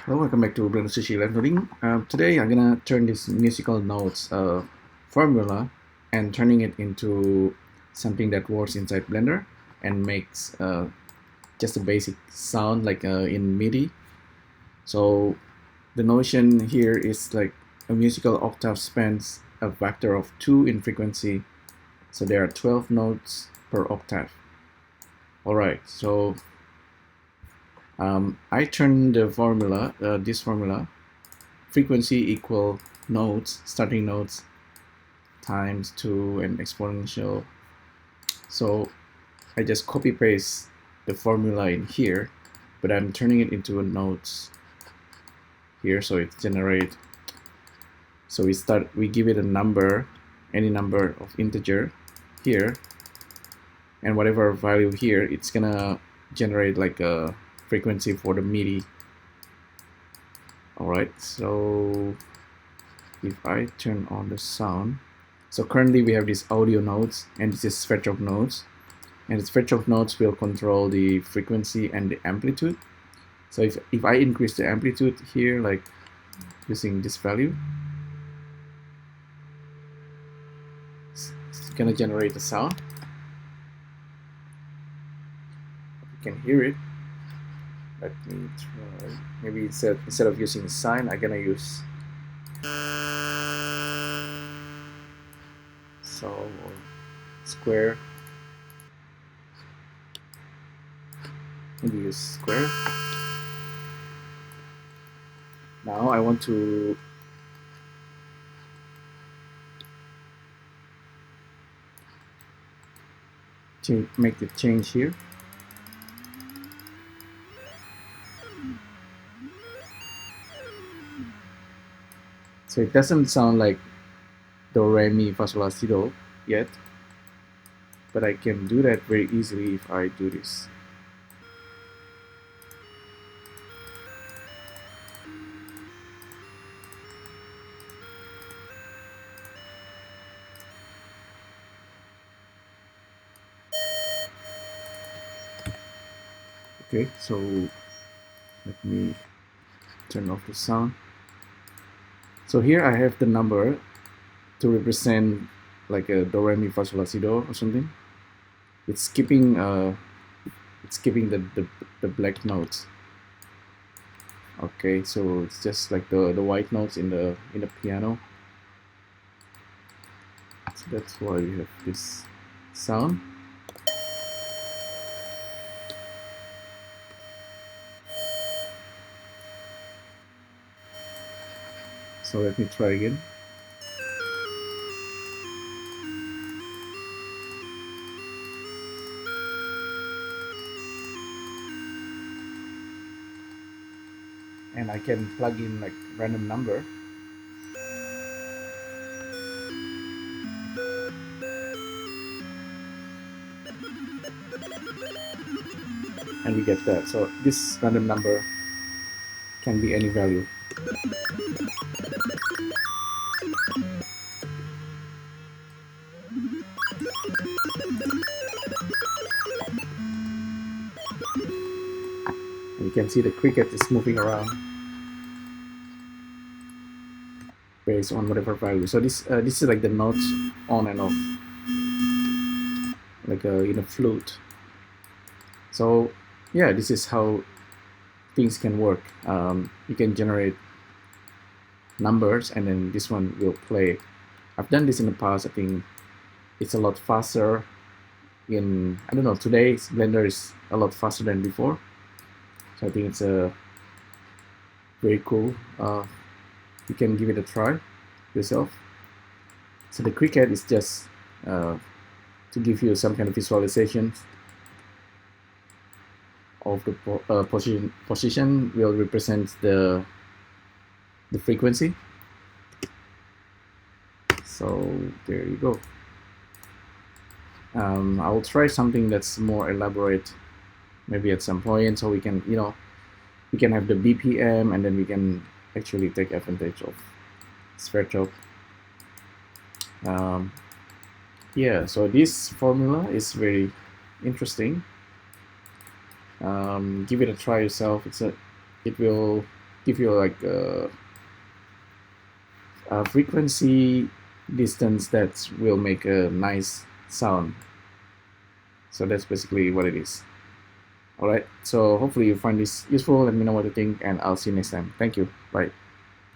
Hello, welcome back to Blender Sushi Live Coding. Today I'm gonna turn this musical notes formula and turning it into something that works inside Blender and makes just a basic sound like in MIDI. So the notion here is like a musical octave spans a vector of 2 in frequency. So there are 12 notes per octave. Alright, so I turn the formula, this formula, frequency equal notes, starting notes times 2 and exponential. So I just copy paste the formula in here, but I'm turning it into a notes here, so it generate. So we give it a number, any number of integer here, and whatever value here, it's gonna generate like a frequency for the MIDI. Alright, so if I turn on the sound, so currently we have these audio nodes and this is Sverchok nodes, and the Sverchok nodes will control the frequency and the amplitude. So if I increase the amplitude here, like using this value, it's gonna generate the sound. You can hear it. Let me try. Maybe instead of using sine, I'm gonna use or square. Maybe use square. Now I want to make the change here. So it doesn't sound like do, re, mi, fa, sol, la, si, do yet, but I can do that very easily if I do this. Okay, so let me turn off the sound. So here I have the number to represent like a do, re, mi, fa, sol, la, si, do or something. It's skipping the black notes. Okay, so it's just like the white notes in the piano. So that's why we have this sound. So let me try again. And I can plug in like random number. And we get that. So this random number can be any value. And you can see the cricket is moving around based on whatever value. So this is like the notes on and off, like in a flute. So yeah, this is how things can work. You can generate numbers and then this one will play. I've done this in the past. I think it's a lot faster. I don't know, today's Blender is a lot faster than before. So I think it's very cool. You can give it a try yourself. So the cricket is just to give you some kind of visualization of the position will represent the frequency. So there you go. I'll try something that's more elaborate maybe at some point, so we can, we can have the BPM and then we can actually take advantage of Sverchok. Yeah, so this formula is very interesting. Give it a try yourself. It will give you like a frequency distance that will make a nice sound. So that's basically what it is. All right. So hopefully you find this useful. Let me know what you think, and I'll see you next time. Thank you. Bye.